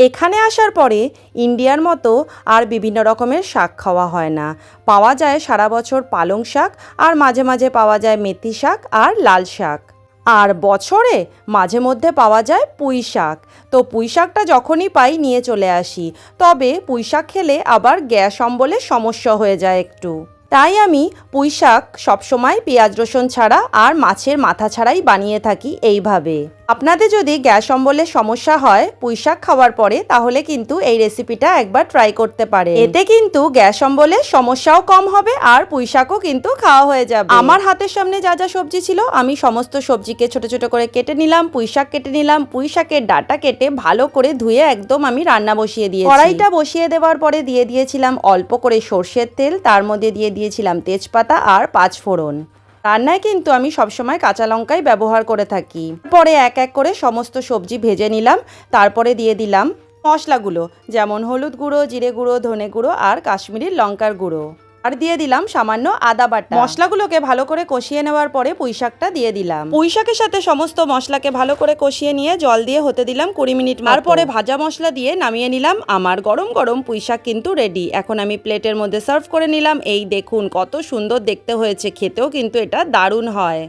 এখানে আসার পরে ইন্ডিয়ার মতো আর বিভিন্ন রকমের শাক খাওয়া হয় না। পাওয়া যায় সারা বছর পালং শাক, আর মাঝে মাঝে পাওয়া যায় মেথি শাক আর লাল শাক। আর বছরে মাঝে মধ্যে পাওয়া যায় পুঁই শাক। তো পুঁই শাকটা যখনই পাই নিয়ে চলে আসি। তবে পুঁই শাক খেলে আবার গ্যাস অম্বলের সমস্যা হয়ে যায় একটু। তাই আমি পুঁই শাক সবসময় পেঁয়াজ রসুন ছাড়া আর মাছের মাথা ছাড়াই বানিয়ে থাকি এইভাবে। আপনাদের যদি গ্যাস অম্বলের সমস্যা হয় পুঁই শাক খাওয়ার পরে, তাহলে কিন্তু এই রেসিপিটা একবার ট্রাই করতে পারে। এতে কিন্তু গ্যাস অম্বলের সমস্যাও কম হবে আর পুঁই শাকও কিন্তু খাওয়া হয়ে যাবে। আমার হাতের সামনে যা যা সবজি ছিল আমি সমস্ত সবজিকে ছোট ছোট করে কেটে নিলাম, পুঁই শাক কেটে নিলাম। পুঁই শাকের ডাঁটা কেটে ভালো করে ধুয়ে একদম আমি রান্না বসিয়ে দিয়েছি। কড়াইটা বসিয়ে দেওয়ার পরে দিয়ে দিয়েছিলাম অল্প করে সর্ষের তেল, তার মধ্যে দিয়ে দিয়েছিলাম তেজপাতা আর পাঁচফোড়ন। রান্নায় কিন্তু আমি সবসময় কাঁচা লঙ্কাই ব্যবহার করে থাকি। পরে এক এক করে সমস্ত সবজি ভেজে নিলাম। তারপরে দিয়ে দিলাম মশলাগুলো, যেমন হলুদ গুঁড়ো, জিরে গুঁড়ো, ধনে গুঁড়ো আর কাশ্মীরি লঙ্কার গুঁড়ো। আর দিয়ে দিলাম সামান্য আদা বাটা। মশলাগুলোকে ভালো করে কষিয়ে নেওয়ার পরে পুঁই শাকটা দিয়ে দিলাম। পুঁই শাকের সাথে সমস্ত মশলাকে ভালো করে কষিয়ে নিয়ে জল দিয়ে হতে দিলাম 20 মিনিট। তারপরে ভাজা মশলা দিয়ে নামিয়ে নিলাম। আমার গরম গরম পুঁই শাক কিন্তু রেডি। এখন আমি প্লেটের মধ্যে সার্ভ করে নিলাম। এই দেখুন কত সুন্দর দেখতে হয়েছে, খেতেও কিন্তু এটা দারুণ হয়।